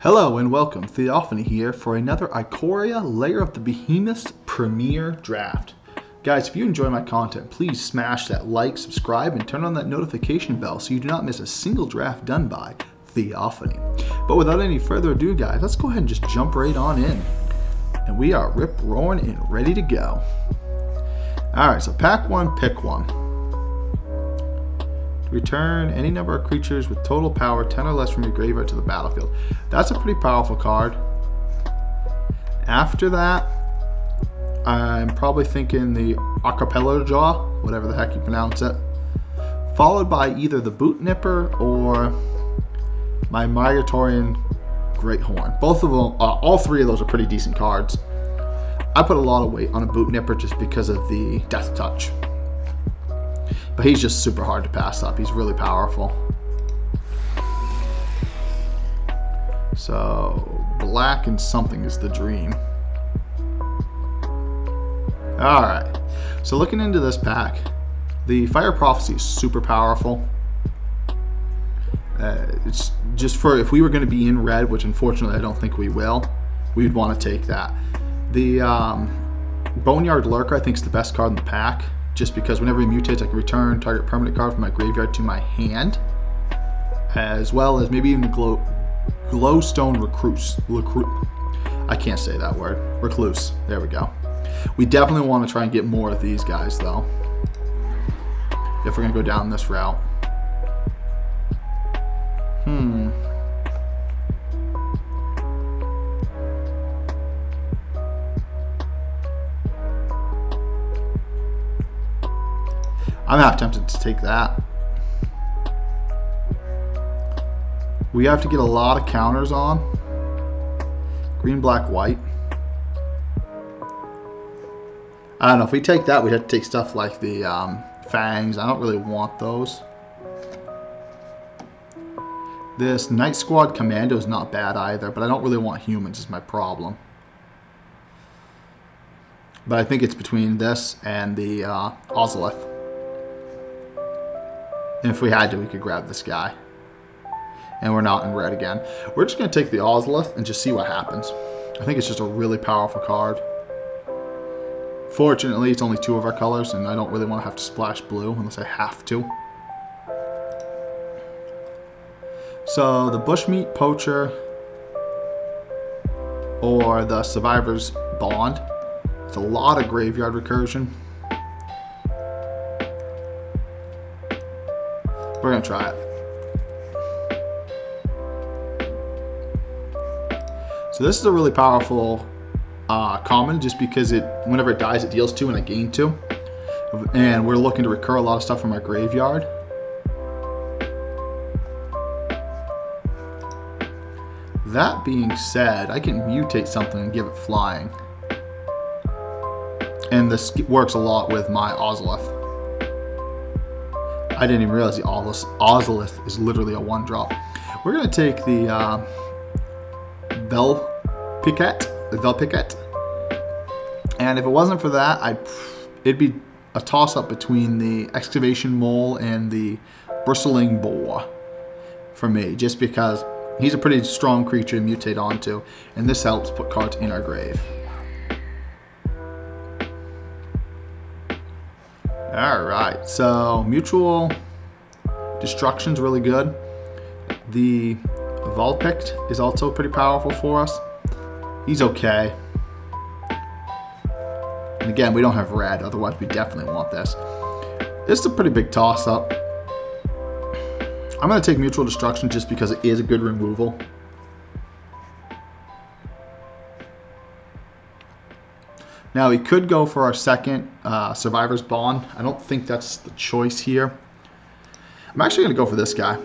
Hello and welcome, Theophany here for another Ikoria Lair of the Behemoths Premier Draft. Guys, if you enjoy my content, please smash that like, subscribe, and turn on that notification bell so you do not miss a single draft done by Theophany. But without any further ado, guys, let's go ahead and just jump right on in. And we are rip-roaring and ready to go. Alright, so pack one, pick one. Return any number of creatures with total power 10 or less from your graveyard to the battlefield. That's a pretty powerful card. After that, I'm probably thinking the Acapella Jaw, whatever the heck you pronounce it, followed by either the Boot Nipper or my Migratorian Great Horn. Both of them, all three of those are pretty decent cards. I put a lot of weight on a Boot Nipper just because of the Death Touch. But he's just super hard to pass up. He's really powerful. So, black and something is the dream. Alright. So looking into this pack, the Fire Prophecy is super powerful. It's just for if we were going to be in red, which unfortunately I don't think we will, we'd want to take that. The Boneyard Lurker I think is the best card in the pack. Just because whenever he mutates, I can return target permanent card from my graveyard to my hand, as well as maybe even the Glowstone Recluse. I can't say that word. Recluse. There we go. We definitely want to try and get more of these guys, though, if we're going to go down this route. I'm not tempted to take that. We have to get a lot of counters on. Green, black, white. I don't know. If we take that, we'd have to take stuff like the Fangs. I don't really want those. This Night Squad Commando is not bad either, but I don't really want humans is my problem. But I think it's between this and the Ozolith. And if we had to, we could grab this guy. And we're not in red again. We're just going to take the Ozolith and just see what happens. I think it's just a really powerful card. Fortunately, it's only two of our colors, and I don't really want to have to splash blue unless I have to. So, the Bushmeat Poacher or the Survivor's Bond. It's a lot of graveyard recursion. We're going to try it. So this is a really powerful common just because whenever it dies it deals 2 and I gain 2. And we're looking to recur a lot of stuff from our graveyard. That being said, I can mutate something and give it flying. And this works a lot with my Ozolith. I didn't even realize the Ozolith is literally a 1-drop. We're going to take the Velpiquet. And if it wasn't for that, it'd be a toss-up between the Excavation Mole and the Bristling Boar for me, just because he's a pretty strong creature to mutate onto, and this helps put cards in our grave. Alright, so Mutual Destruction's really good. The Vulpix is also pretty powerful for us. He's okay. And again, we don't have red, otherwise we definitely want this. This is a pretty big toss-up. I'm going to take Mutual Destruction just because it is a good removal. Now, we could go for our second Survivor's Bond. I don't think that's the choice here. I'm actually going to go for this guy.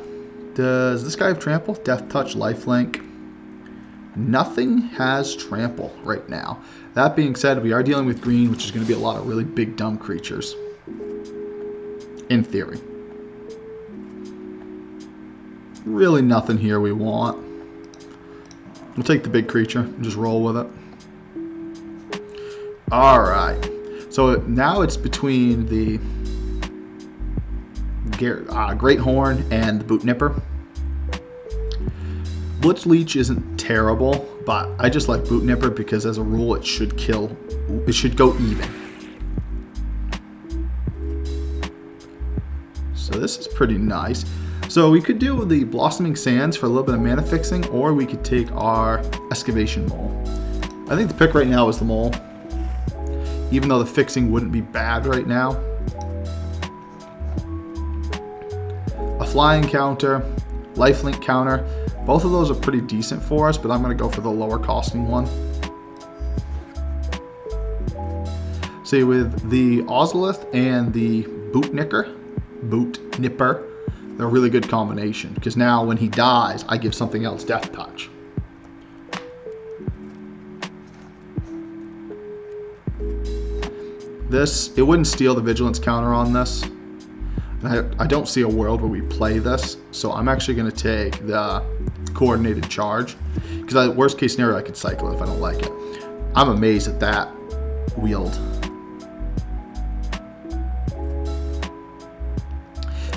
Does this guy have Trample? Death Touch, Lifelink. Nothing has Trample right now. That being said, we are dealing with green, which is going to be a lot of really big, dumb creatures. In theory. Really nothing here we want. We'll take the big creature and just roll with it. Alright, so now it's between the Great Horn and the Boot Nipper. Blitz Leech isn't terrible, but I just like Boot Nipper because as a rule it should kill, it should go even. So this is pretty nice. So we could do the Blossoming Sands for a little bit of mana fixing, or we could take our Excavation Mole. I think the pick right now is the Mole, even though the fixing wouldn't be bad right now. A flying counter, lifelink counter, both of those are pretty decent for us, but I'm going to go for the lower costing one. See, with the Ozolith and the Boot Nipper, they're a really good combination, because now when he dies, I give something else Death Touch. This, it wouldn't steal the Vigilance counter on this. I don't see a world where we play this, so I'm actually going to take the Coordinated Charge, because worst case scenario I could cycle it if I don't like it. I'm amazed at that wield.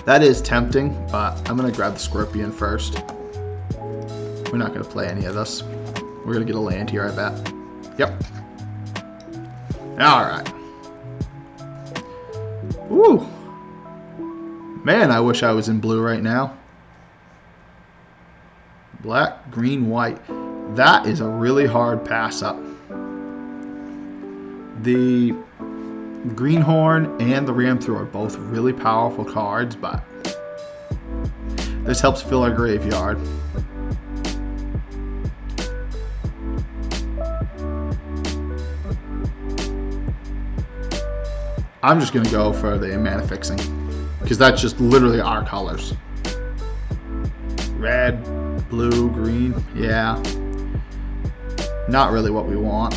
That is tempting, but I'm going to grab the Scorpion first. We're not going to play any of this. We're going to get a land here, I bet. Yep. Alright. Woo! Man, I wish I was in blue right now. Black, green, white. That is a really hard pass up. The Greenhorn and the Ramthor are both really powerful cards, but this helps fill our graveyard. I'm just going to go for the mana fixing, because that's just literally our colors. Red, blue, green, yeah. Not really what we want.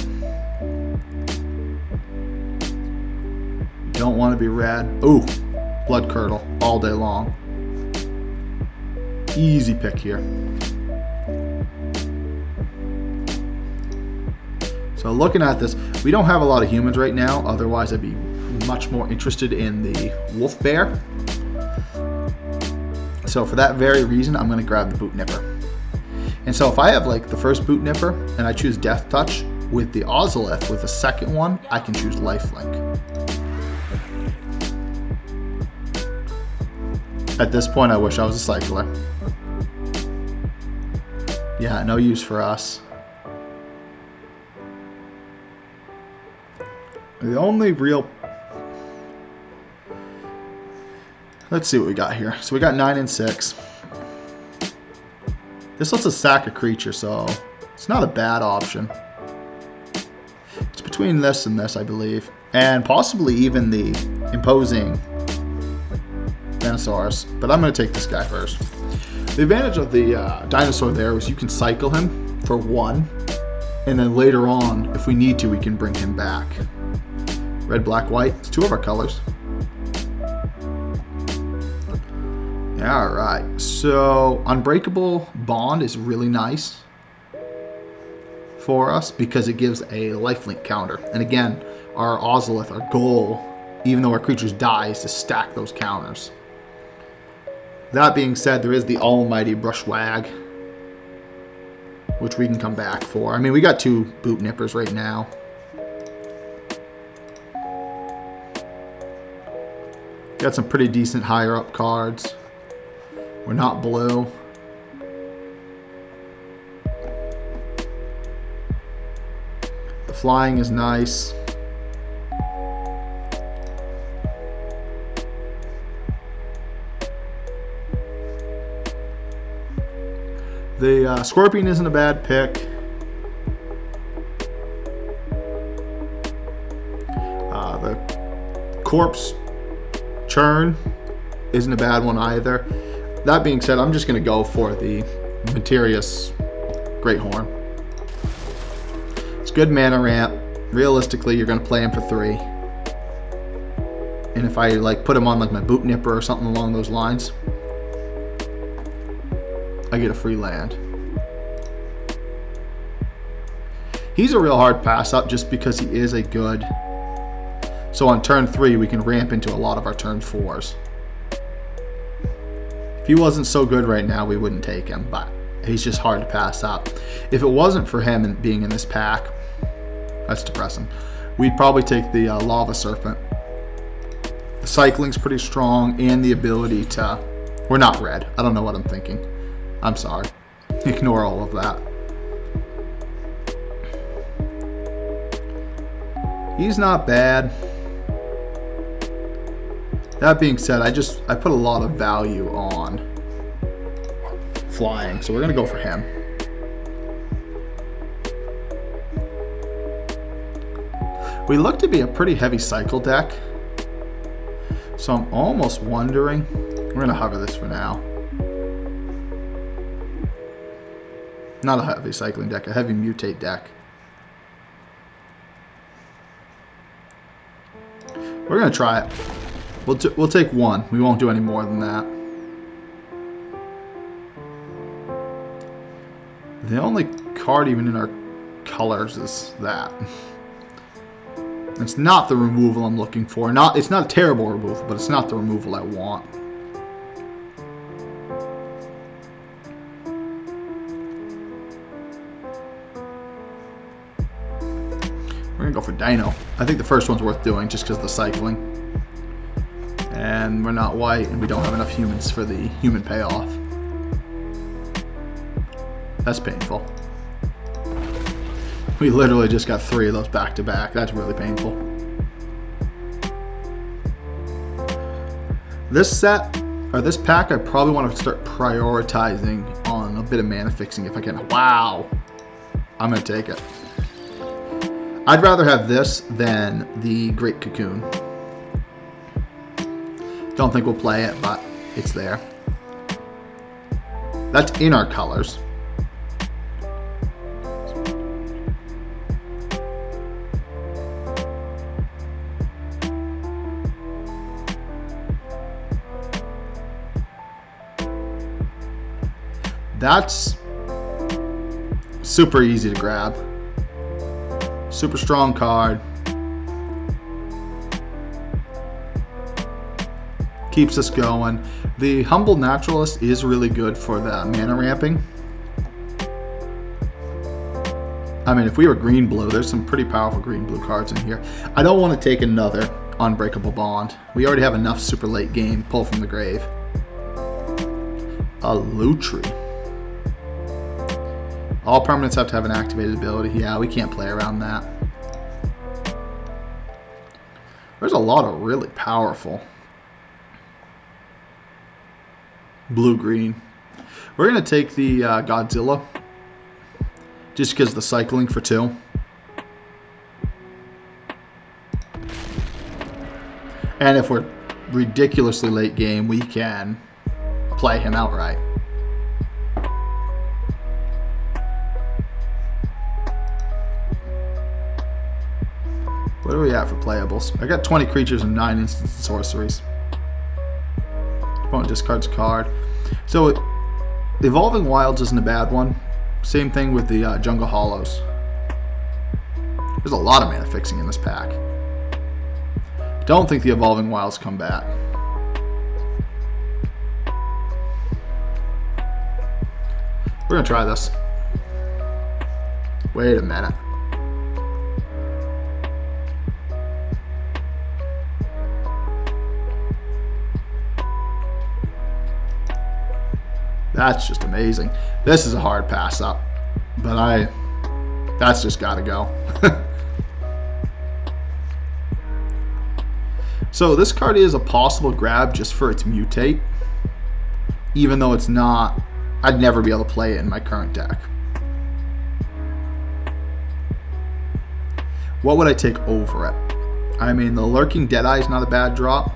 Don't want to be red. Ooh, Blood Curdle all day long. Easy pick here. So looking at this, we don't have a lot of humans right now, otherwise I'd be much more interested in the Wolf Bear. So for that very reason, I'm going to grab the Boot Nipper. And so if I have like the first Boot Nipper and I choose Death Touch with the Ozolith with the second one, I can choose Lifelink. At this point, I wish I was a cycler. Yeah, no use for us. The only real... Let's see what we got here. So we got 9 and 6. This lets us sack a creature, so it's not a bad option. It's between this and this, I believe. And possibly even the imposing Dinosaurs. But I'm going to take this guy first. The advantage of the dinosaur there is you can cycle him for 1. And then later on, if we need to, we can bring him back. Red, black, white. It's 2 of our colors. Alright, so Unbreakable Bond is really nice for us because it gives a lifelink counter. And again, our Ozolith, our goal, even though our creatures die, is to stack those counters. That being said, there is the almighty Brushwag, which we can come back for. I mean, we got 2 Boot Nippers right now. Got some pretty decent higher up cards. We're not blue. The flying is nice. The Scorpion isn't a bad pick. The Corpse Churn isn't a bad one either. That being said, I'm just going to go for the Materius Great Horn. It's good mana ramp. Realistically, you're going to play him for 3. And if I like put him on like my Boot Nipper or something along those lines, I get a free land. He's a real hard pass up just because he is a good. So on turn 3, we can ramp into a lot of our turn 4s. If he wasn't so good right now, we wouldn't take him, but He's just hard to pass up. If it wasn't for him and being in this pack, that's depressing. We'd probably take the Lava Serpent. The cycling's pretty strong, and the ability to... We're not red. I don't know what I'm thinking. I'm sorry. Ignore all of that. He's not bad. That being said, I put a lot of value on flying, so we're going to go for him. We look to be a pretty heavy cycle deck, so I'm almost wondering... We're going to hover this for now. Not a heavy cycling deck, a heavy mutate deck. We're going to try it. We'll take one. We won't do any more than that. The only card even in our colors is that. It's not the removal I'm looking for. It's not a terrible removal, but it's not the removal I want. We're going to go for Dino. I think the first one's worth doing just because of the cycling. And we're not white, and we don't have enough humans for the human payoff. That's painful. We literally just got 3 of those back to back. That's really painful. This set, or this pack, I probably want to start prioritizing on a bit of mana fixing if I can. Wow. I'm going to take it. I'd rather have this than the Great Cocoon. Don't think we'll play it, but it's there. That's in our colors. That's super easy to grab. Super strong card. Keeps us going. The Humble Naturalist is really good for the mana ramping. I mean, if we were green-blue, there's some pretty powerful green-blue cards in here. I don't want to take another Unbreakable Bond. We already have enough super late game pull from the grave. A Lutri. All permanents have to have an activated ability. Yeah, we can't play around that. There's a lot of really powerful blue-green. We're going to take the Godzilla just because the cycling for 2. And if we're ridiculously late game, we can play him outright. What are we at for playables? I got 20 creatures and 9 instant sorceries. Opponent discards a card. So Evolving Wilds isn't a bad one. Same thing with the Jungle Hollows. There's a lot of mana fixing in this pack. Don't think the Evolving Wilds come back. We're going to try this. Wait a minute. That's just amazing. This is a hard pass up, but that's just got to go. So this card is a possible grab just for its mutate, even though it's not. I'd never be able to play it in my current deck. What would I take over it? I mean, the Lurking Deadeye is not a bad drop.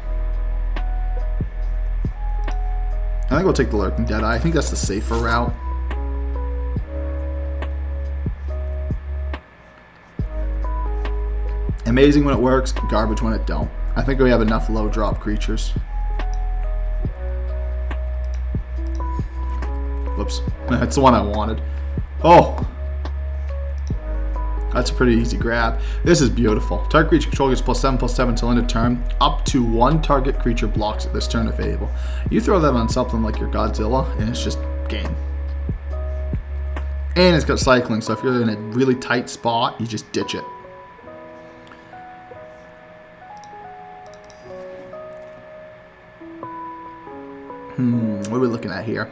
I think we'll take the Lurking Deadeye. I think that's the safer route. Amazing when it works, garbage when it don't. I think we have enough low drop creatures. Whoops. That's the one I wanted. Oh! That's a pretty easy grab. This is beautiful. Target creature control gets +7/+7 till end of turn. Up to 1 target creature blocks it this turn if able. You throw that on something like your Godzilla, and it's just game. And it's got cycling, so if you're in a really tight spot, you just ditch it. What are we looking at here?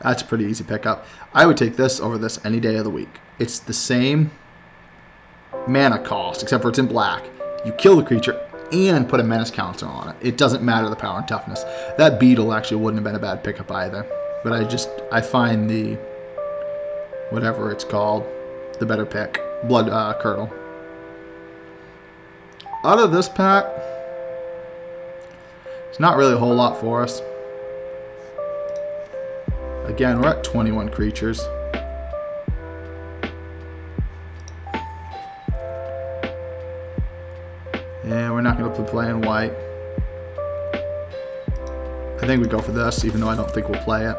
That's a pretty easy pickup. I would take this over this any day of the week. It's the same mana cost, except for it's in black. You kill the creature and put a menace counter on it. It doesn't matter the power and toughness. That beetle actually wouldn't have been a bad pickup either. But I find the, whatever it's called, the better pick. Blood Curdle. Out of this pack, it's not really a whole lot for us. Again, we're at 21 creatures. Yeah, we're not going to play in white. I think we go for this, even though I don't think we'll play it.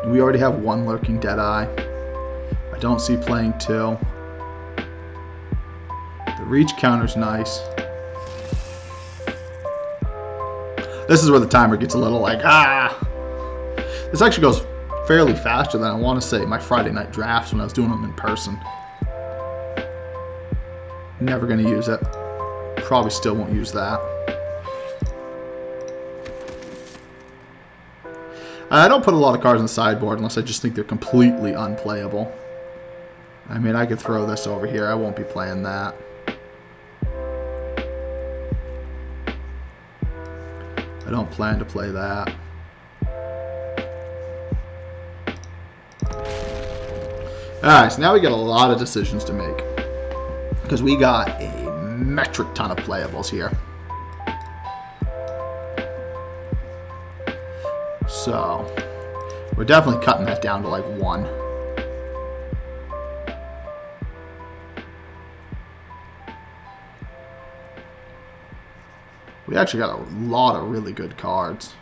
We already have one Lurking Deadeye. I don't see playing two. The reach counter's nice. This is where the timer gets a little like, This actually goes fairly faster than I want to say my Friday night drafts when I was doing them in person. Never going to use it. Probably still won't use that. I don't put a lot of cards in the sideboard unless I just think they're completely unplayable. I mean, I could throw this over here. I won't be playing that. I don't plan to play that. Alright, so now we got a lot of decisions to make. Because we got a metric ton of playables here. So, we're definitely cutting that down to like one. We actually got a lot of really good cards.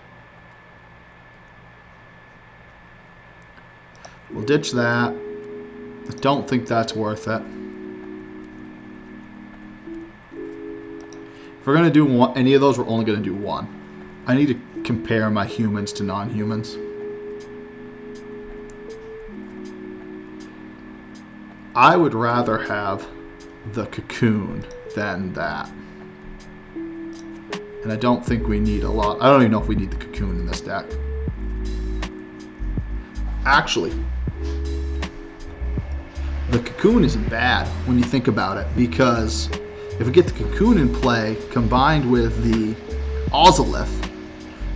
We'll ditch that. I don't think that's worth it. If we're going to do any of those, we're only going to do one. I need to compare my humans to non-humans. I would rather have the cocoon than that. And I don't think we need a lot. I don't even know if we need the cocoon in this deck. Actually, the cocoon isn't bad when you think about it, because if we get the cocoon in play combined with the Ozolith,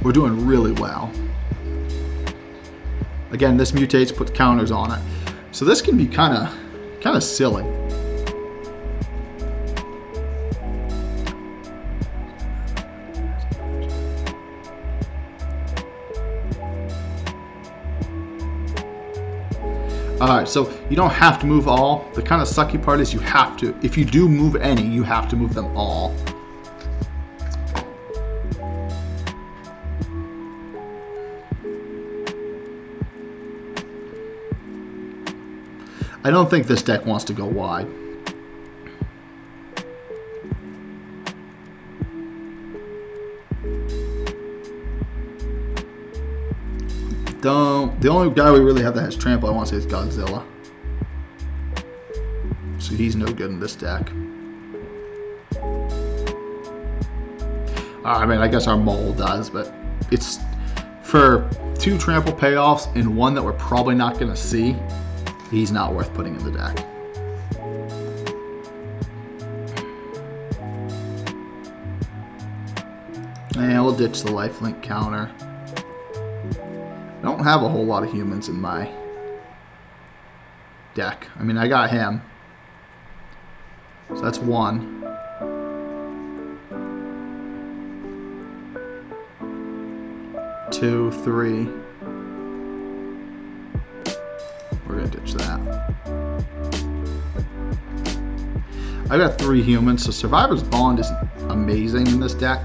we're doing really well. Again, this mutates, puts counters on it. So this can be kind of silly. Alright, so you don't have to move all. The kind of sucky part is you have to. If you do move any, you have to move them all. I don't think this deck wants to go wide. The only guy we really have that has trample, I want to say, is Godzilla. So he's no good in this deck. I mean, I guess our mole does, but it's for 2 trample payoffs and one that we're probably not going to see. He's not worth putting in the deck. And we'll ditch the lifelink counter. I don't have a whole lot of humans in my deck. I mean, I got him. So that's 1. 2, 3. We're going to ditch that. I've got 3 humans, so Survivor's Bond isn't amazing in this deck.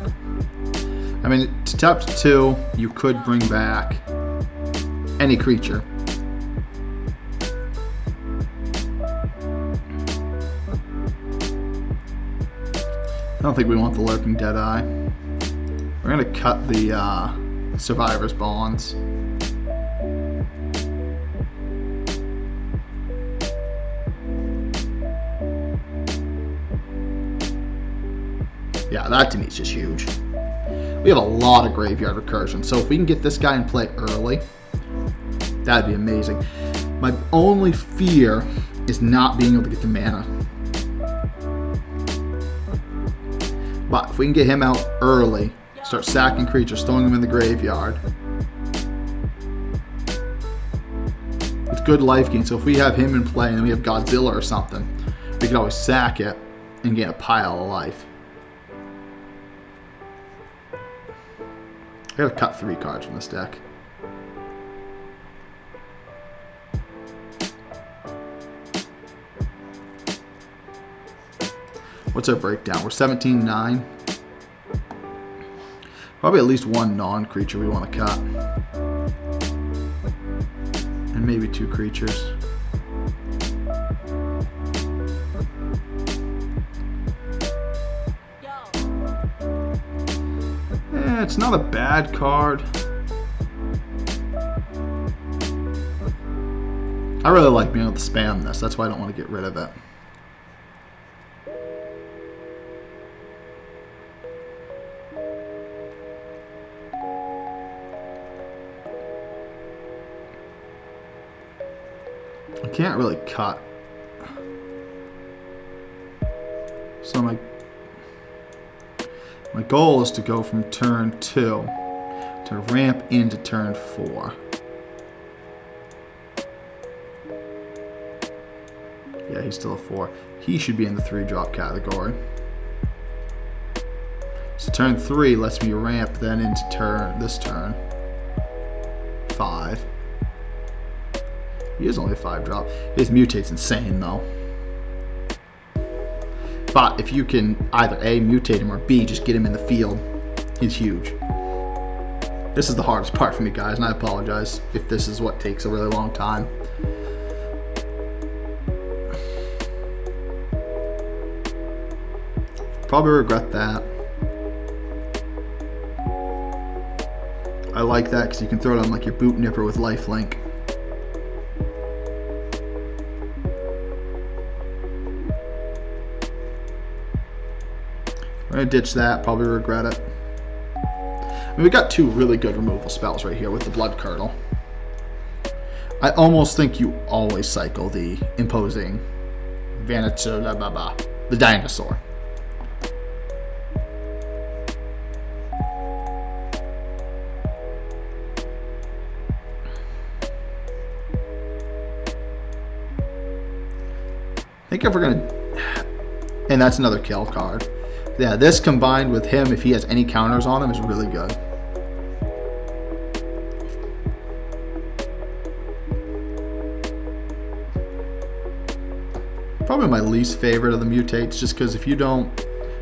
I mean, to tap to 2, you could bring back any creature. I don't think we want the Lurking Deadeye. We're going to cut the Survivor's Bonds. Yeah, that to me is just huge. We have a lot of graveyard recursion, so if we can get this guy in play early, that'd be amazing. My only fear is not being able to get the mana. But if we can get him out early, start sacking creatures, throwing them in the graveyard, it's good life gain. So if we have him in play and then we have Godzilla or something, we can always sack it and get a pile of life. I gotta cut 3 cards from this deck. What's our breakdown? We're 17-9. Probably at least 1 non-creature we want to cut. And maybe 2 creatures. It's not a bad card. I really like being able to spam this. That's why I don't want to get rid of it. I can't really cut. So my goal is to go from turn 2 to ramp into turn 4. Yeah, he's still a 4. He should be in the 3-drop category. So turn 3 lets me ramp then into this turn 5. He is only a 5-drop. His mutate's insane though. But if you can either A, mutate him, or B, just get him in the field, he's huge. This is the hardest part for me, guys, and I apologize if this is what takes a really long time. Probably regret that. I like that because you can throw it on like your Boot Nipper with lifelink. I'm going to ditch that, probably regret it. I mean, we got 2 really good removal spells right here with the Blood Curdle. I almost think you always cycle the Imposing the Dinosaur. I think if we're going to... And that's another kill card. Yeah, this combined with him, if he has any counters on him, is really good. Probably my least favorite of the mutates, just because if you don't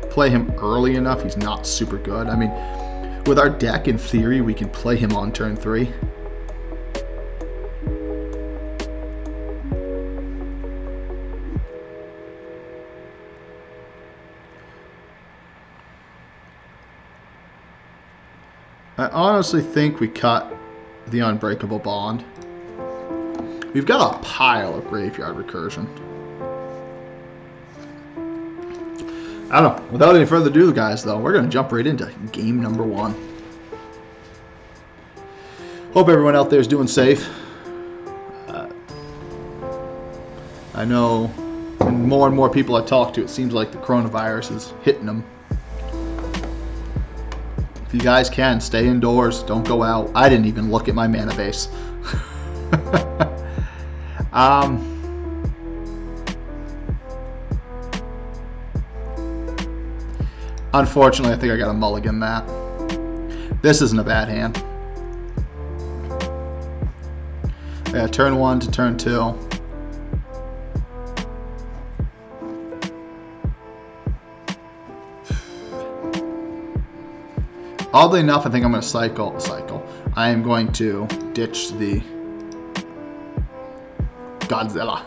play him early enough, he's not super good. I mean, with our deck, in theory, we can play him on turn 3. I honestly think we cut the Unbreakable Bond. We've got a pile of graveyard recursion. I don't know. Without any further ado, guys, though, we're going to jump right into game number 1. Hope everyone out there is doing safe. I know more and more people I talk to, it seems like the coronavirus is hitting them. If you guys can, stay indoors. Don't go out. I didn't even look at my mana base. Unfortunately, I think I got to mulligan that. This isn't a bad hand. Yeah, turn 1 to turn 2. Oddly enough, I think I'm going to cycle. I am going to ditch the Godzilla.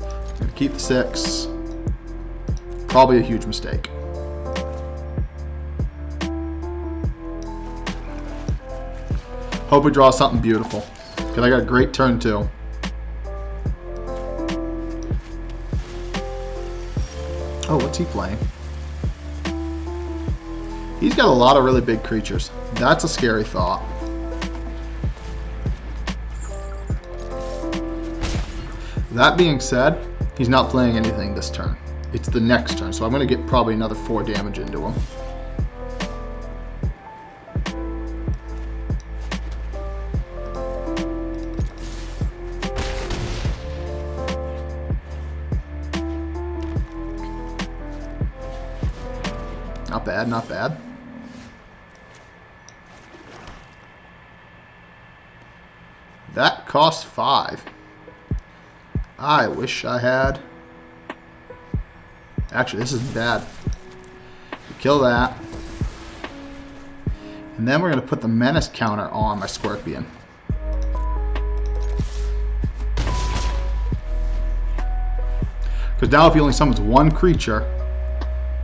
I'm going to keep the 6. Probably a huge mistake. Hope we draw something beautiful. Because I got a great turn too. Oh, what's he playing? He's got a lot of really big creatures. That's a scary thought. That being said, he's not playing anything this turn. It's the next turn, so I'm going to get probably another 4 damage into him. Not bad, not bad. That costs 5. I wish I had... Actually, this isn't bad. We kill that. And then we're going to put the menace counter on my Scorpion. Because now if he only summons 1 creature,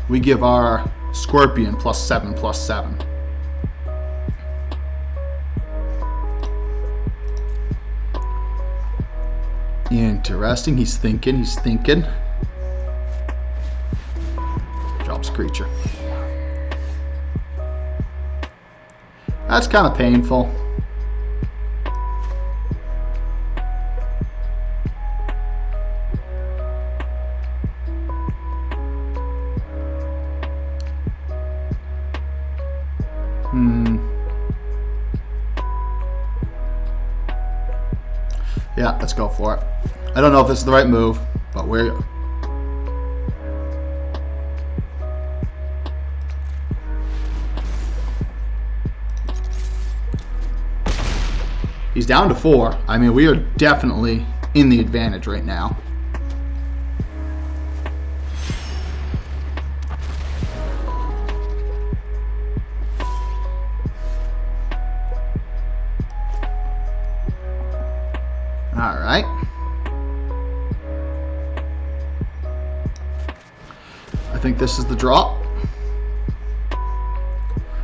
we give our Scorpion +7/+7. Interesting. He's thinking. Drops creature. That's kind of painful. Yeah, let's go for it. I don't know if this is the right move, but we're... He's down to 4. I mean, we are definitely in the advantage right now. All right. I think this is the drop.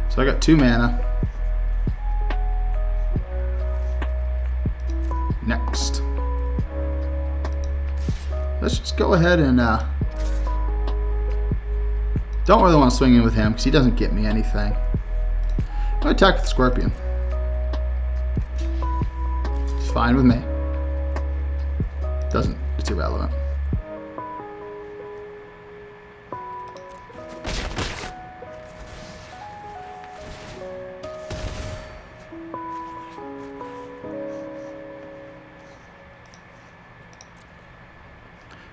So I got 2 mana. Next. Let's just go ahead and don't really want to swing in with him because he doesn't get me anything. I'm going to attack with the Scorpion. It's fine with me. Doesn't, it's irrelevant.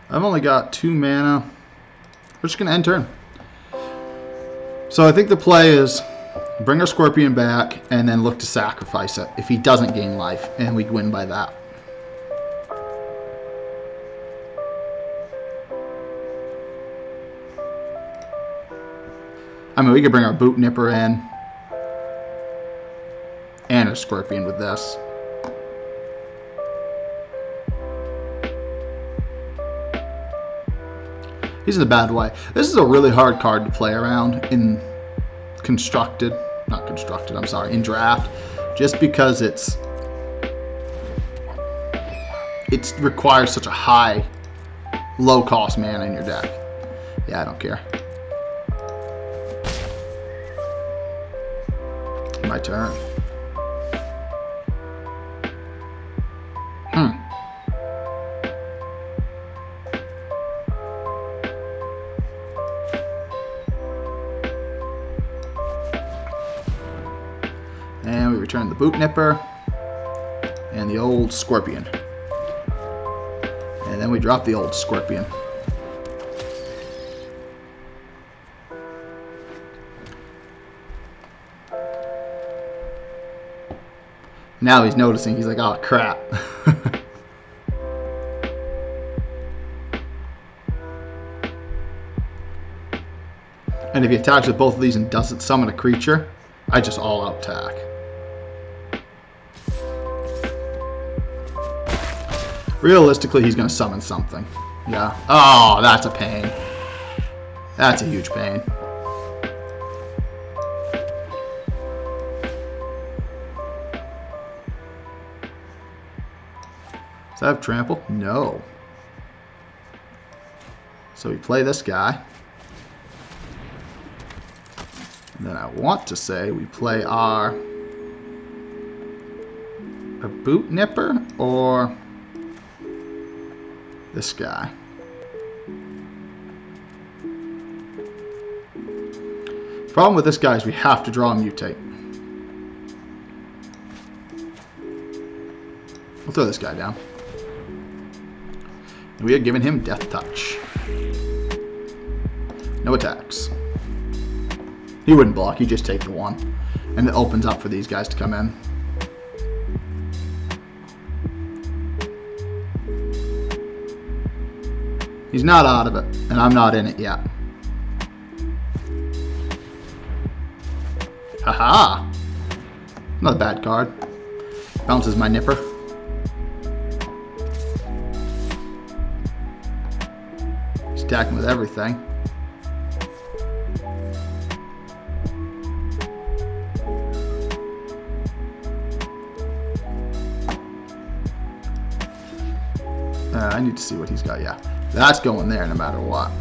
I've only got 2 mana. We're just going to end turn. So I think the play is bring our Scorpion back and then look to sacrifice it if he doesn't gain life, and we win by that. I mean, we could bring our Boot Nipper in and a Scorpion with this. He's in a bad way. This is a really hard card to play around in constructed, not constructed, I'm sorry, in draft, just because it requires such a high, low-cost mana in your deck. Yeah, I don't care. My turn. And we return the Boot Nipper and the old Scorpion. And then we drop the old Scorpion. Now he's noticing. He's like, oh, crap. And if he attacks with both of these and doesn't summon a creature, I just all-out attack. Realistically, he's going to summon something. Yeah. Oh, that's a pain. That's a huge pain. Does that have trample? No. So we play this guy. And then I want to say we play our a boot nipper or this guy. Problem with this guy is we have to draw a mutate. We'll throw this guy down. And we are giving him Death Touch. No attacks. He wouldn't block, he'd just take the one. And it opens up for these guys to come in. He's not out of it, and I'm not in it yet. Haha! Not a bad card. Bounces my nipper. He's attacking with everything. I need to see what he's got. Yeah, that's going there no matter what.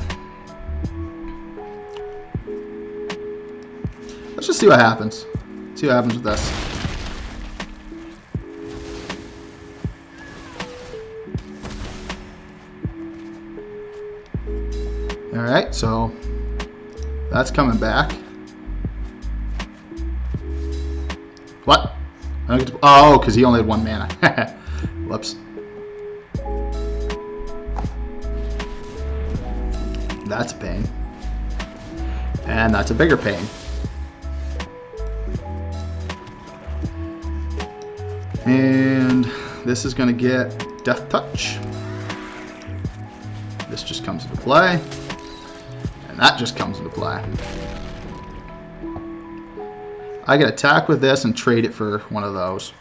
Let's just see what happens. See what happens with this. Alright, so that's coming back. What? I don't get to, oh, because he only had 1 mana. Whoops. That's a pain. And that's a bigger pain. And this is going to get Death Touch. This just comes into play. And that just comes into play. I can attack with this and trade it for one of those.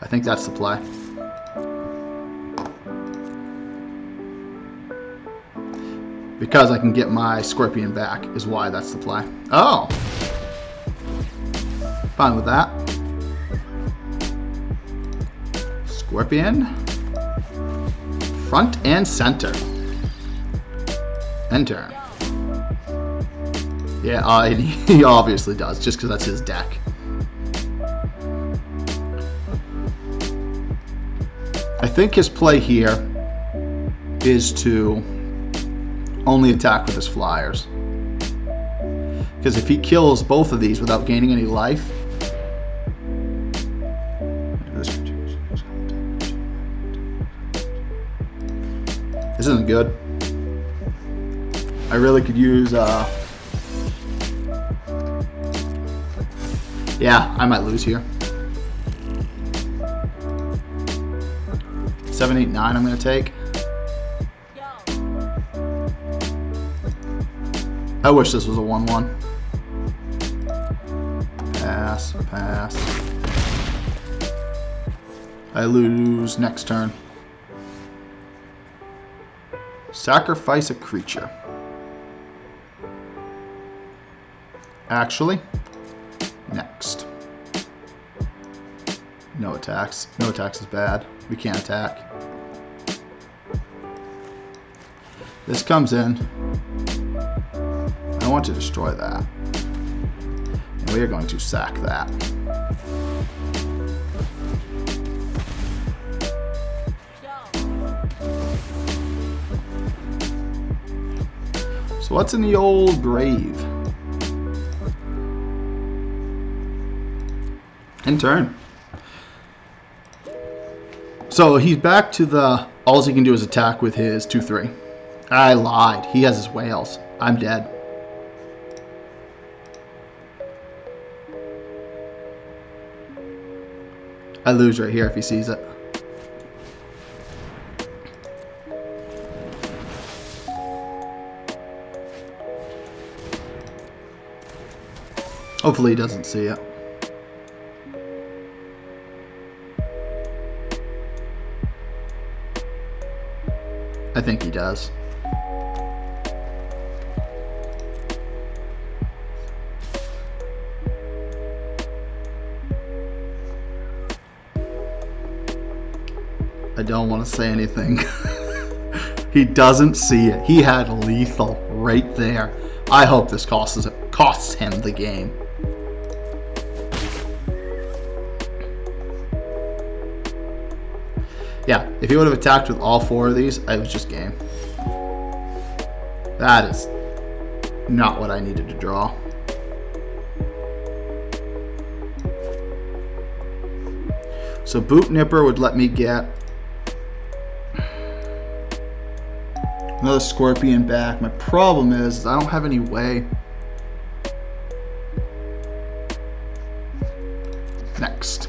I think that's the play. Because I can get my Scorpion back is why that's the play. Oh! Fine with that. Scorpion. Front and center. End turn. Yeah, he obviously does, just because that's his deck. I think his play here is to only attack with his flyers. Because if he kills both of these without gaining any life, this isn't good. I really could use, yeah, I might lose here. 7, 8, 9 I'm going to take. I wish this was a 1-1. Pass, pass. I lose next turn. Sacrifice a creature. Actually, next. No attacks. No attacks is bad. We can't attack. This comes in. I want to destroy that. And we are going to sack that. So what's in the old grave? End turn. So he's back to the all he can do is attack with his 2/3. I lied. He has his whales. I'm dead. I lose right here if he sees it. Hopefully he doesn't see it. I think he does. don't want to say anything. He doesn't see it. He had lethal right there. I hope this costs him the game. Yeah, if he would have attacked with all 4 of these, it was just game. That is not what I needed to draw. So Boot Nipper would let me get another Scorpion back. My problem is I don't have any way. Next.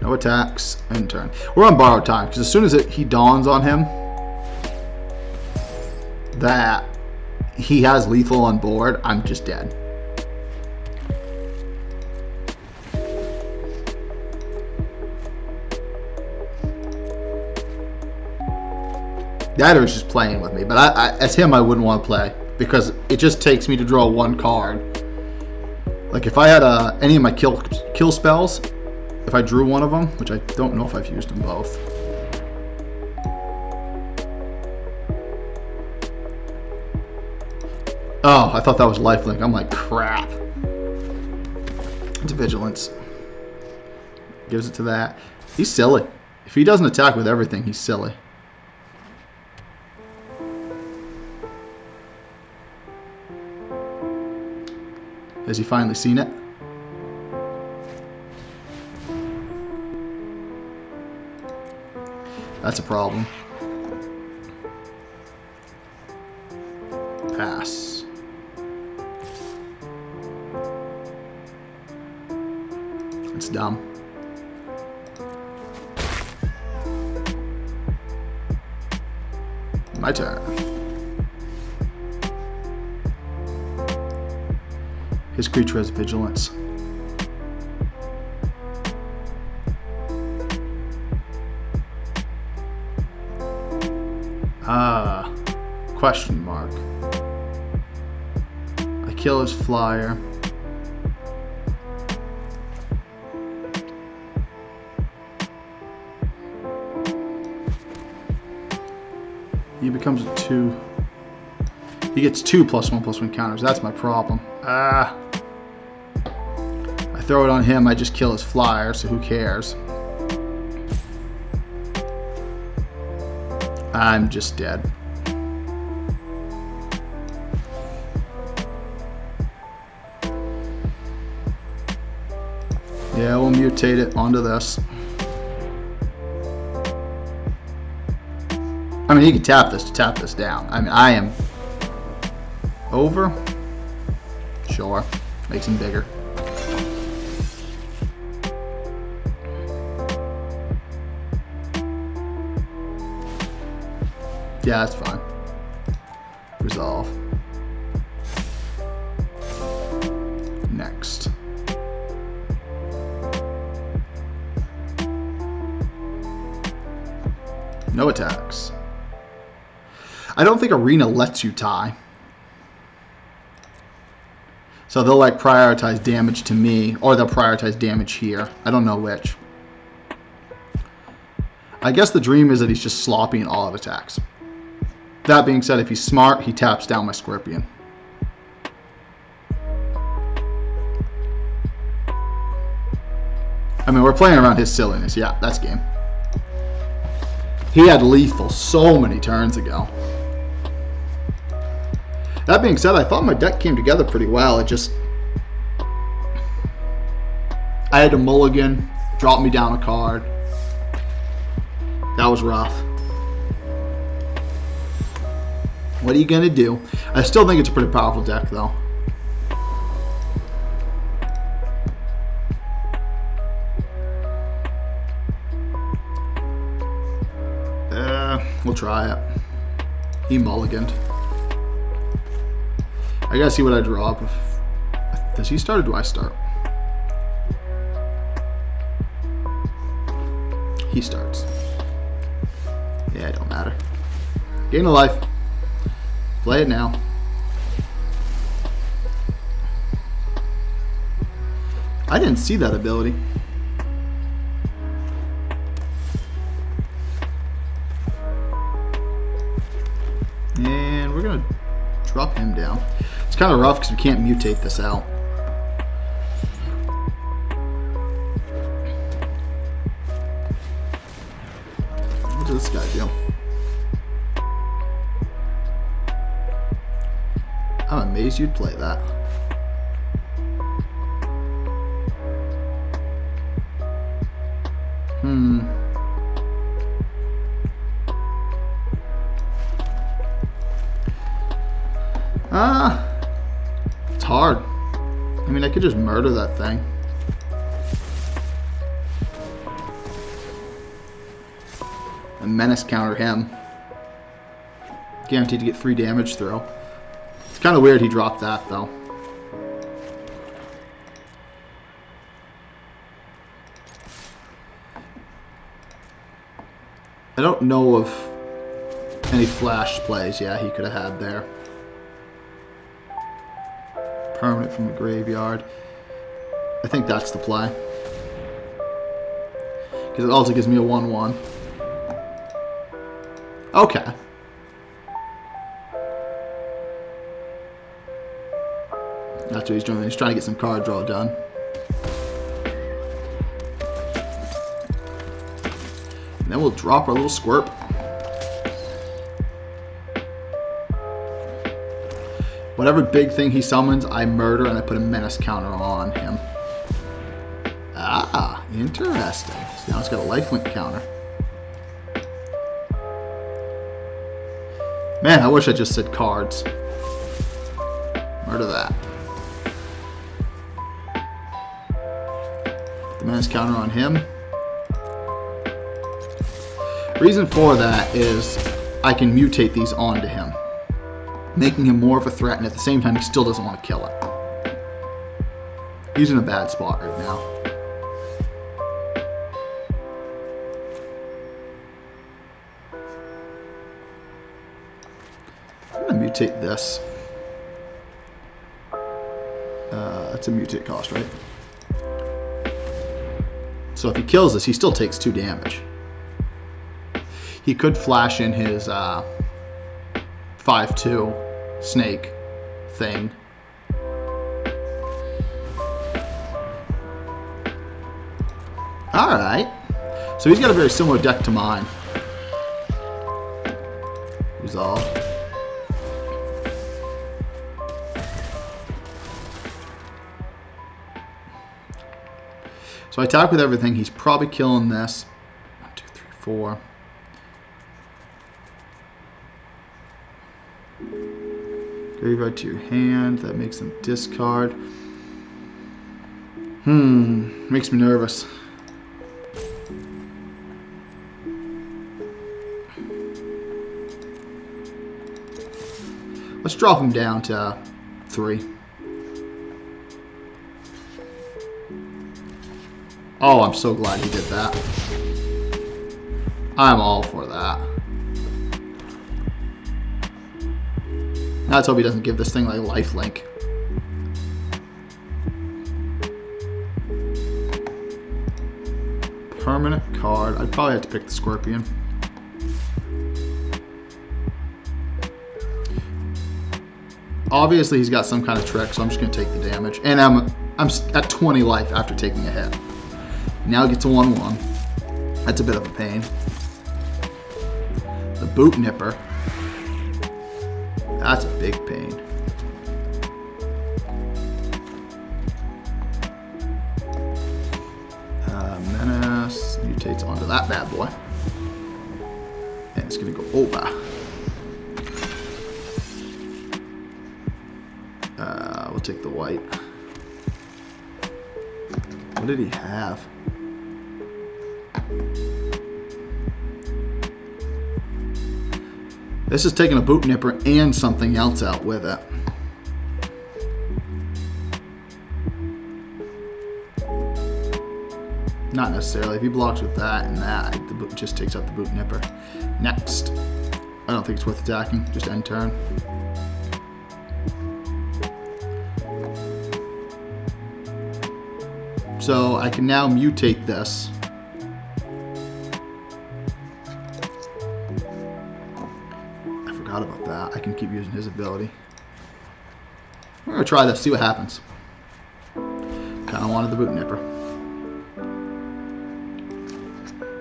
No attacks, end turn. We're on borrowed time, because as soon as he dawns on him that he has lethal on board, I'm just dead. That or just playing with me, but as him I wouldn't want to play, because it just takes me to draw 1 card. Like if I had any of my kill spells, if I drew one of them, which I don't know if I've used them both. Oh, I thought that was lifelink. I'm like, crap. It's vigilance. Gives it to that. He's silly. If he doesn't attack with everything, he's silly. Has he finally seen it? That's a problem. Pass. It's dumb. My turn. His creature has vigilance. Question mark. I kill his flyer. He becomes a 2. He gets 2 +1/+1 counters. That's my problem. I throw it on him, I just kill his flyer, so who cares? I'm just dead. Yeah, we'll mutate it onto this. I mean, he can tap this to tap this down. I mean, I am over. Sure, makes him bigger. Yeah, that's fine. Resolve. Next. No attacks. I don't think Arena lets you tie. So they'll like prioritize damage to me, or they'll prioritize damage here. I don't know which. I guess the dream is that he's just sloppy in all of attacks. That being said, if he's smart, he taps down my Scorpion. I mean, we're playing around his silliness. Yeah, that's game. He had lethal so many turns ago. That being said, I thought my deck came together pretty well. It just... I had to mulligan, drop me down a card. That was rough. What are you going to do? I still think it's a pretty powerful deck, though. We'll try it. He mulliganed. I gotta see what I draw. Does he start or do I start? He starts. Yeah, it don't matter. Gain a life. Play it now. I didn't see that ability. Drop him down. It's kind of rough because we can't mutate this out. What does this guy do? I'm amazed you'd play that. It's hard. I mean, I could just murder that thing. And menace counter him. Guaranteed to get 3 damage through. It's kind of weird he dropped that, though. I don't know of any flash plays, yeah, he could have had there. Permanent from the graveyard. I think that's the play. Because it also gives me a 1/1. Okay. That's what he's doing. He's trying to get some card draw done. And then we'll drop our little squirt. Whatever big thing he summons, I murder and I put a menace counter on him. Ah, interesting. So now it's got a lifelink counter. Man, I wish I just said cards. Murder that. Put the menace counter on him. Reason for that is I can mutate these onto him, making him more of a threat, and at the same time he still doesn't want to kill it. He's in a bad spot right now. I'm going to mutate this. That's a mutate cost, right? So if he kills this, he still takes 2 damage. He could flash in his 5/2 snake thing. Alright. So he's got a very similar deck to mine. Resolve. So I attack with everything. He's probably killing this. 1, 2, 3, 4. Graveyard to your hand. That makes them discard. Makes me nervous. Let's drop him down to 3. Oh, I'm so glad he did that. I'm all for that. Now let's hope he doesn't give this thing like lifelink. Permanent card. I'd probably have to pick the Scorpion. Obviously he's got some kind of trick, so I'm just going to take the damage. And I'm at 20 life after taking a hit. Now it gets a 1/1. That's a bit of a pain. The Boot Nipper. That's a big pain. Menace mutates onto that bad boy. And it's going to go over. We'll take the white. What did he have? This is taking a Boot Nipper and something else out with it. Not necessarily. If he blocks with that and that, the boot just takes out the Boot Nipper. Next. I don't think it's worth attacking. Just end turn. So I can now mutate this. I forgot about that. I can keep using his ability. We're gonna try this, see what happens. Kind of wanted the boot nipper.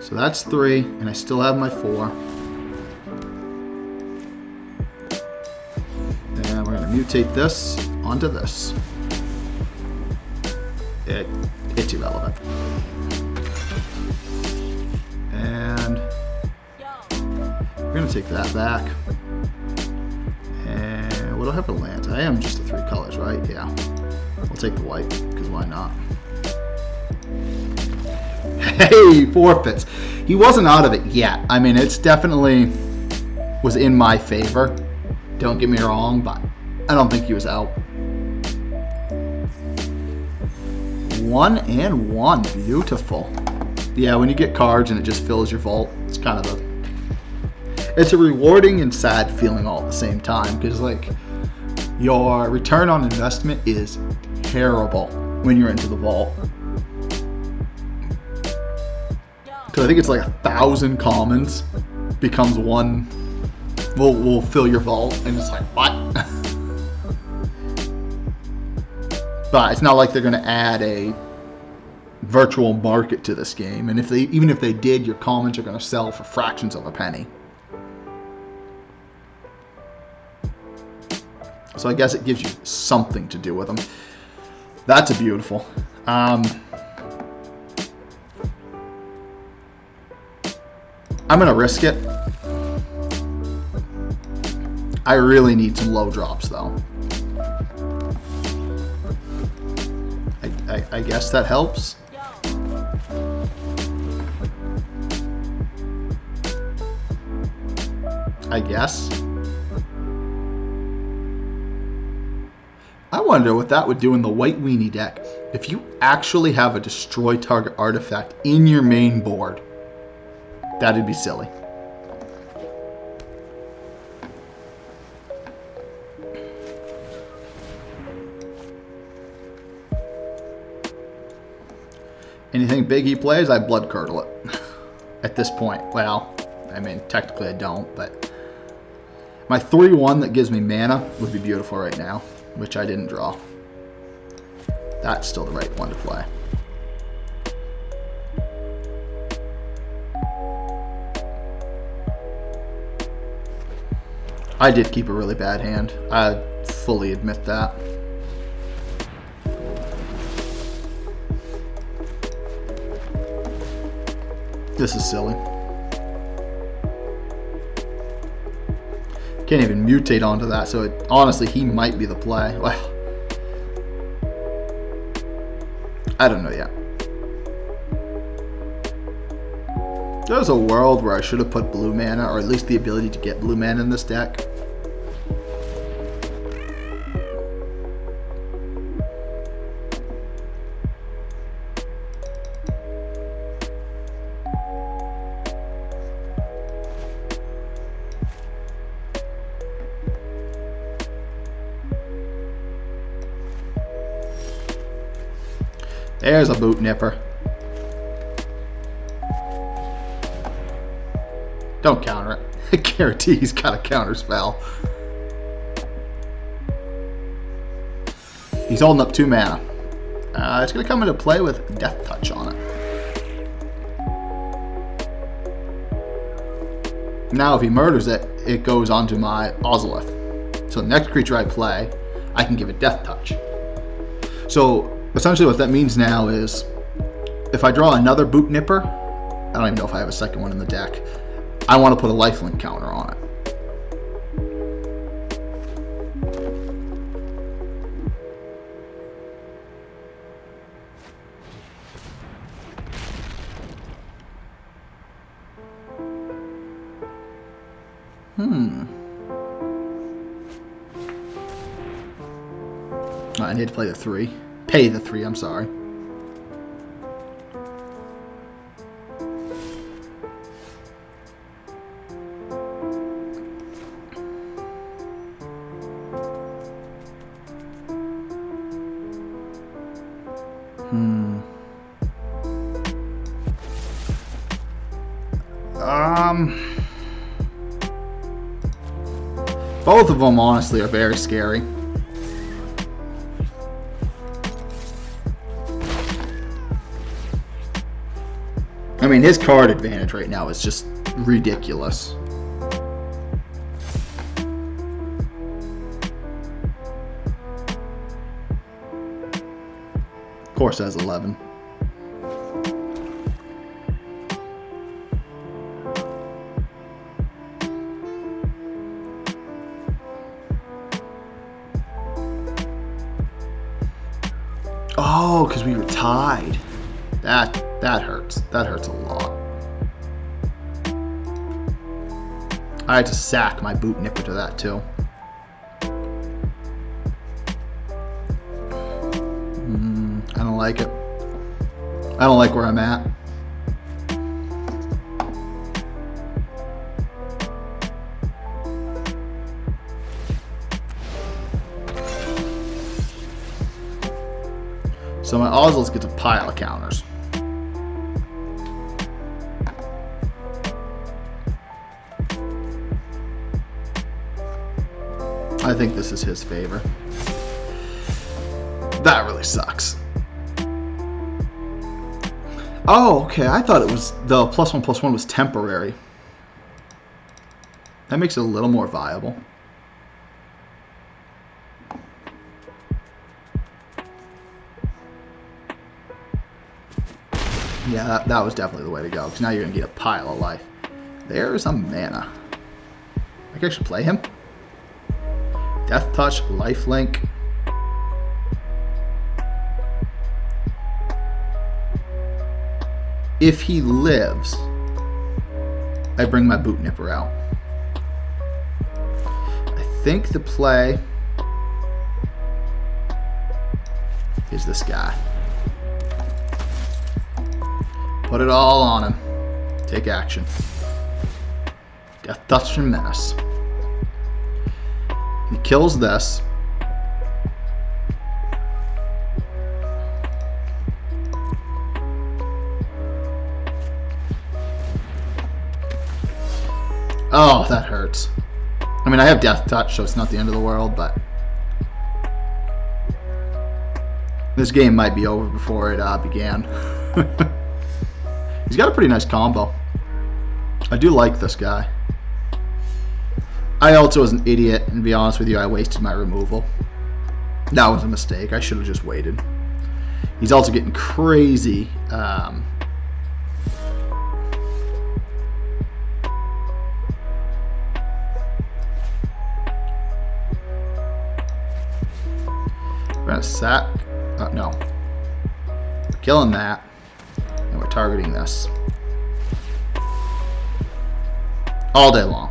So that's 3, and I still have my 4. And we're gonna mutate this onto this. It's irrelevant. And we're gonna take that back. And what do I have for lands? I am just the 3 colors, right? Yeah. I'll take the white, because why not? Hey, forfeits. He wasn't out of it yet. I mean, it's definitely was in my favor. Don't get me wrong, but I don't think he was out. 1 and 1. Beautiful. Yeah, when you get cards and it just fills your vault, it's kind of it's a rewarding and sad feeling all at the same time, because like your return on investment is terrible when you're into the vault. Because I think it's like 1,000 commons becomes 1 will fill your vault, and it's like, what? But it's not like they're going to add a virtual market to this game, and even if they did, your commons are going to sell for fractions of a penny. So I guess it gives you something to do with them. That's a beautiful. I'm going to risk it. I really need some low drops, though. I guess that helps. I guess. I wonder what that would do in the white weenie deck. If you actually have a destroy target artifact in your main board, that'd be silly. Anything big he plays, I blood curdle it. At this point. Well, I mean, technically I don't, but my 3/1 that gives me mana would be beautiful right now, which I didn't draw. That's still the right one to play. I did keep a really bad hand. I fully admit that. This is silly. Can't even mutate onto that, so honestly, he might be the play. Well, I don't know yet. There's a world where I should have put blue mana, or at least the ability to get blue mana in this deck. There's a boot nipper. Don't counter it. I guarantee he's got a counter spell. He's holding up 2 mana. It's going to come into play with Death Touch on it. Now if he murders it, it goes onto my Ozolith. So the next creature I play, I can give it Death Touch. So essentially what that means now is if I draw another boot nipper, I don't even know if I have a second one in the deck, I want to put a lifelink counter on it. I need to play the 3. Pay the 3, I'm sorry. Both of them honestly are very scary. I mean, his card advantage right now is just ridiculous. Of course, it has 11. Oh, because we were tied. That hurts. That hurts a lot. I had to sack my boot nipper to that too. I don't like it. I don't like where I'm at. So my Oswald's gets a pile of counters. I think this is his favor. That really sucks. Oh, okay. I thought it was the +1/+1 was temporary. That makes it a little more viable. Yeah, that was definitely the way to go, because now you're going to get a pile of life. There's a mana. I can actually play him. Death Touch, Lifelink. If he lives, I bring my Boot Nipper out. I think the play is this guy. Put it all on him. Take action. Death Touch and Menace. He kills this. Oh, that hurts. I mean, I have Death Touch, so it's not the end of the world, but this game might be over before it began. He's got a pretty nice combo. I do like this guy. I also was an idiot, and to be honest with you, I wasted my removal. That was a mistake. I should have just waited. He's also getting crazy. We're gonna sack. No. We're killing that. And we're targeting this. All day long.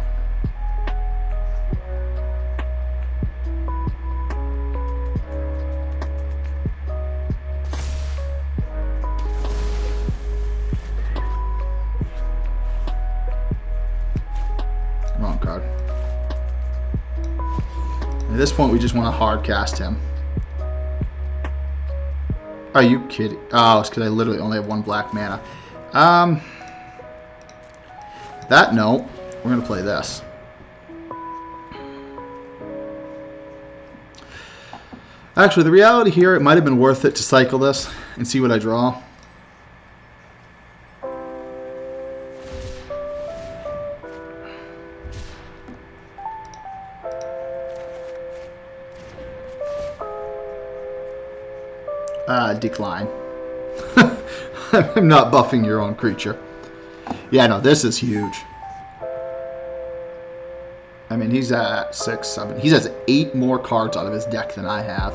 Wrong card. At this point, we just want to hard cast him. Are you kidding? Oh, it's because I literally only have one black mana. That note, we're going to play this. Actually, the reality here, it might have been worth it to cycle this and see what I draw. Decline. I'm not buffing your own creature. Yeah, no, this is huge. I mean, he's at 6, 7. He has 8 more cards out of his deck than I have.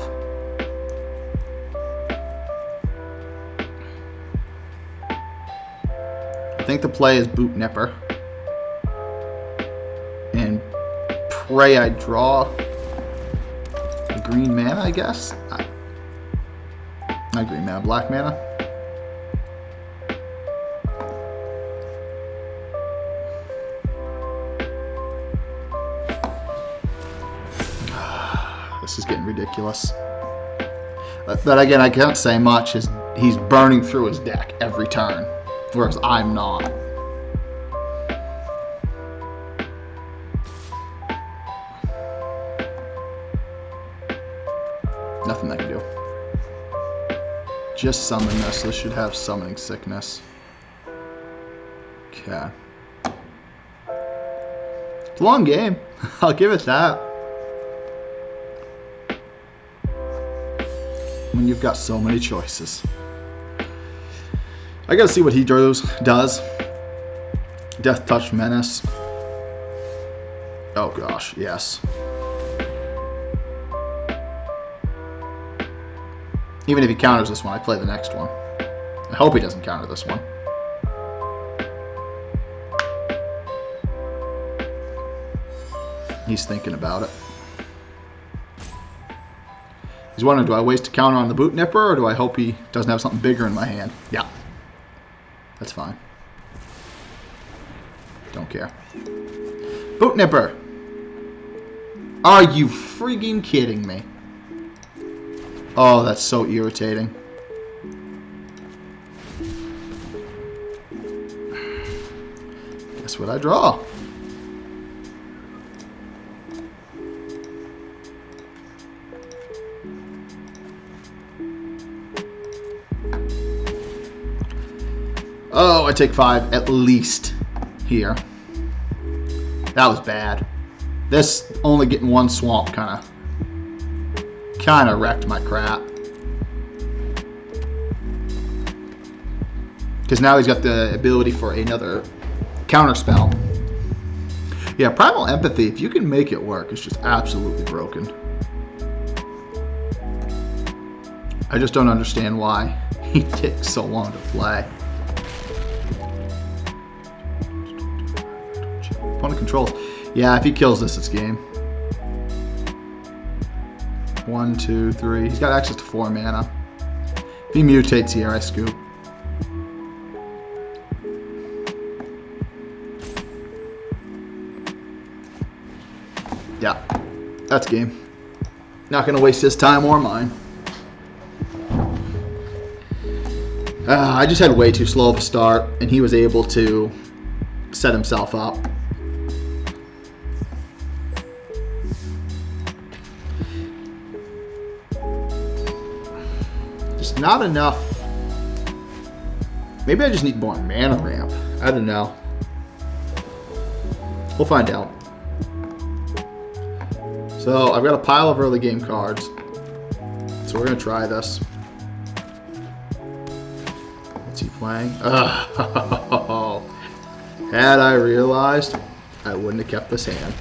I think the play is Boot Nipper. And pray I draw a green mana, I guess. Not green mana, black mana. This is getting ridiculous. But again, I can't say much. He's burning through his deck every turn, whereas I'm not. Nothing I can do. Just summon this. This should have summoning sickness. Okay. It's a long game. I'll give it that. When you've got so many choices. I gotta see what he does. Death Touch Menace. Oh gosh, yes. Even if he counters this one, I play the next one. I hope he doesn't counter this one. He's thinking about it. He's wondering, do I waste a counter on the Boot Nipper, or do I hope he doesn't have something bigger in my hand? Yeah. That's fine. Don't care. Boot Nipper! Are you freaking kidding me? Oh, that's so irritating. Guess what I draw? Oh, I take 5 at least here. That was bad. This only getting one swamp kind of wrecked my crap. Because now he's got the ability for another counter spell. Yeah, Primal Empathy, if you can make it work, it's just absolutely broken. I just don't understand why he takes so long to play. Opponent controls. Yeah, if he kills this, it's game. 1, 2, 3. He's got access to 4 mana. If he mutates here, I scoop. Yeah, that's game. Not going to waste his time or mine. I just had way too slow of a start, and he was able to set himself up. Just not enough. Maybe I just need more mana ramp. I don't know. We'll find out. So I've got a pile of early game cards. So we're going to try this. What's he playing? Oh, had I realized, I wouldn't have kept this hand.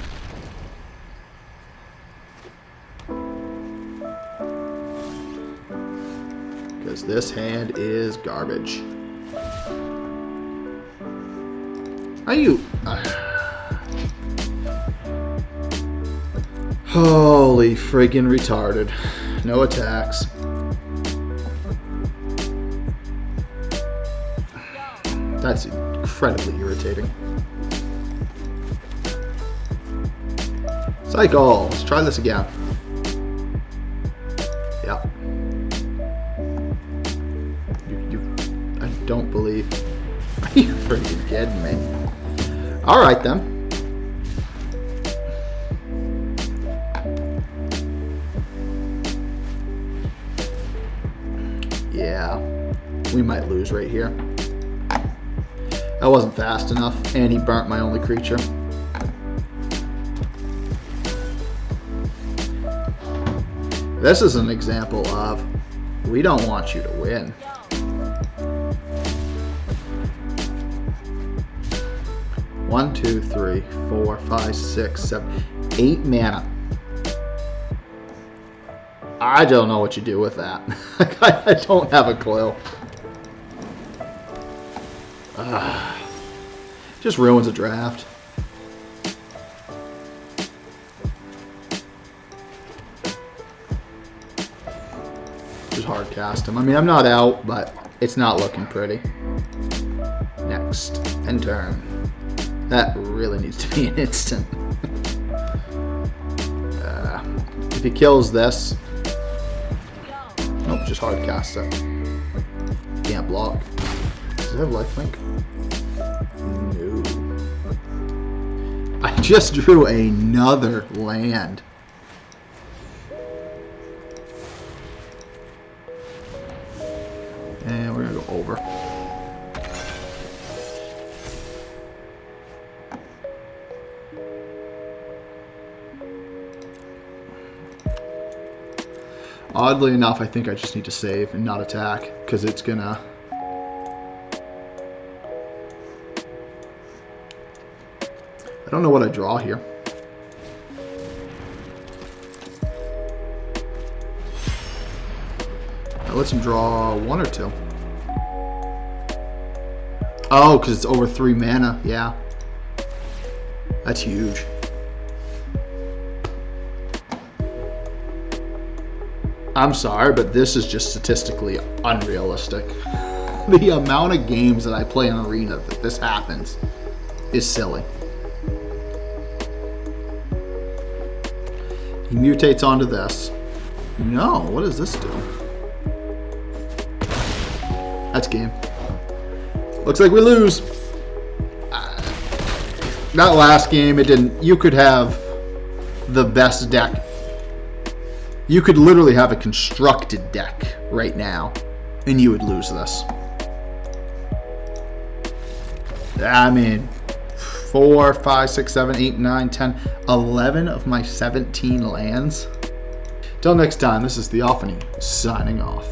Because this hand is garbage. Are you... Holy friggin' retarded. No attacks. That's incredibly irritating. Cycle. Let's try this again. Yep. I don't believe. Are you freaking kidding me? Alright then. Yeah, we might lose right here. I wasn't fast enough, and he burnt my only creature. This is an example of, we don't want you to win. One, 2, 3, 4, 5, 6, 7, 8 mana. I don't know what you do with that. I don't have a clue. Just ruins a draft. Just hard cast him. I mean, I'm not out, but it's not looking pretty. Next. End turn. That really needs to be an instant. If he kills this... Nope, just hard cast it. Can't block. Does it have lifelink? No. I just drew another land. And we're gonna go over. Oddly enough, I think I just need to save and not attack, because it's gonna... I don't know what I draw here. That lets him draw 1 or 2. Oh, because it's over 3 mana. Yeah. That's huge. I'm sorry, but this is just statistically unrealistic. The amount of games that I play in Arena that this happens is silly. He mutates onto this. No, what does this do? That's game. Looks like we lose. That last game, it didn't. You could have the best deck. You could literally have a constructed deck right now, and you would lose this. I mean, 4, 5, 6, 7, 8, 9, 10, 11 of my 17 lands. Till next time, this is Theophany signing off.